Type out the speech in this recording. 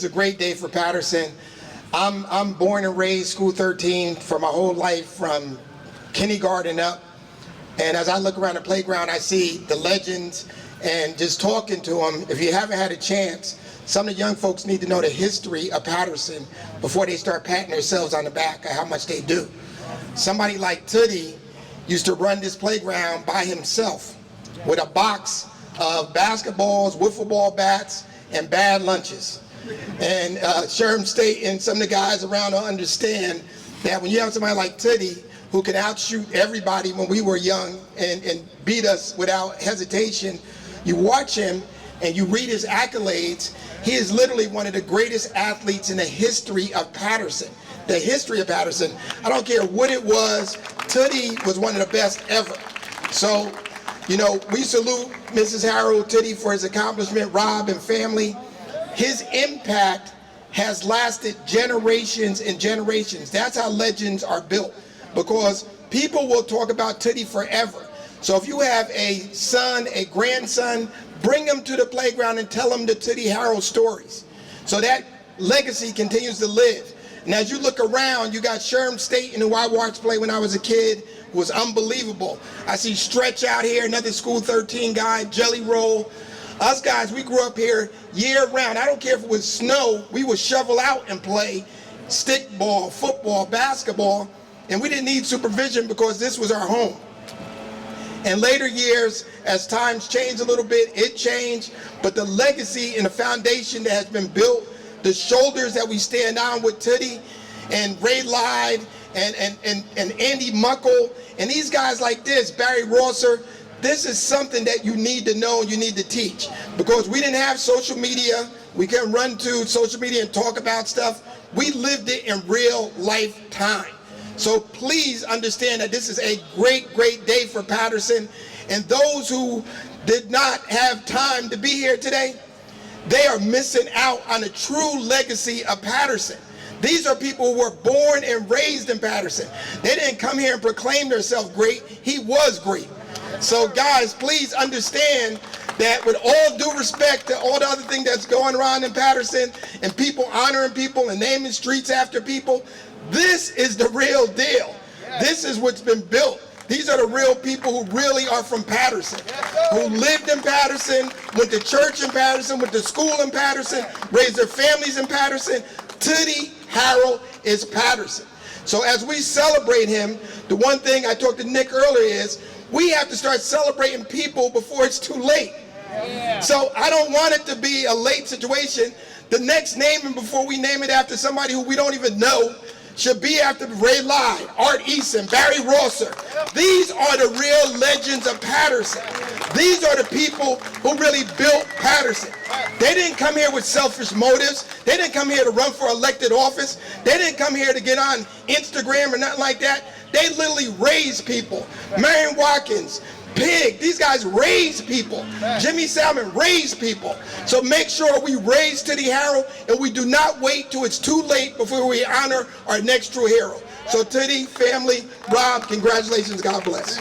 is a great day for Paterson. I'm born and raised School 13 for my whole life, from kindergarten up. And as I look around the playground, I see the legends, and just talking to them, if you haven't had a chance, some of the young folks need to know the history of Paterson before they start patting themselves on the back of how much they do. Somebody like Tootie used to run this playground by himself with a box of basketballs, wiffle ball bats, and bad lunches. And Sherm State and some of the guys around will understand that when you have somebody like Tootie who can outshoot everybody when we were young and beat us without hesitation, you watch him and you read his accolades. He is literally one of the greatest athletes in the history of Paterson. The history of Paterson. I don't care what it was, Tootie was one of the best ever. So, you know, we salute Mrs. Harrell, Tootie for his accomplishment, Rob and family. His impact has lasted generations and generations. That's how legends are built, because people will talk about Tootie forever. So if you have a son, a grandson, bring them to the playground and tell them the Tootie Harrell stories. So that legacy continues to live. And as you look around, you got Sherm State, who I watched play when I was a kid, who was unbelievable. I see Stretch out here, another School 13 guy, Jelly Roll. Us guys, we grew up here year round. I don't care if it was snow, we would shovel out and play stickball, football, basketball, and we didn't need supervision because this was our home. In later years, as times changed a little bit, it changed, but the legacy and the foundation that has been built, the shoulders that we stand on with Tootie and Ray Lyde and Andy Muckle and these guys like this, Barry Rosser, this is something that you need to know, you need to teach. Because we didn't have social media, we couldn't run to social media and talk about stuff. We lived it in real life time. So please understand that this is a great, great day for Paterson. And those who did not have time to be here today, they are missing out on a true legacy of Paterson. These are people who were born and raised in Paterson. They didn't come here and proclaim themselves great. He was great. So guys, please understand that with all due respect to all the other thing that's going around in Paterson and people honoring people and naming streets after people, this is the real deal. This is what's been built. These are the real people who really are from Paterson, who lived in Paterson, went to church in Paterson, went to school in Paterson, raised their families in Paterson. Tootie Harrell is Paterson. So as we celebrate him, the one thing I talked to Nick earlier is we have to start celebrating people before it's too late. So I don't want it to be a late situation. The next naming, before we name it after somebody who we don't even know, should be after Ray Lyde, Art Eason, Barry Rosser. These are the real legends of Paterson. These are the people who really built Paterson. They didn't come here with selfish motives. They didn't come here to run for elected office. They didn't come here to get on Instagram or nothing like that. They literally raised people. Marion Watkins, Pig, these guys raised people. Jimmy Salmon raised people. So make sure we raise Tootie Harrell, and we do not wait till it's too late before we honor our next true hero. So Tootie, family, Rob, congratulations, God bless.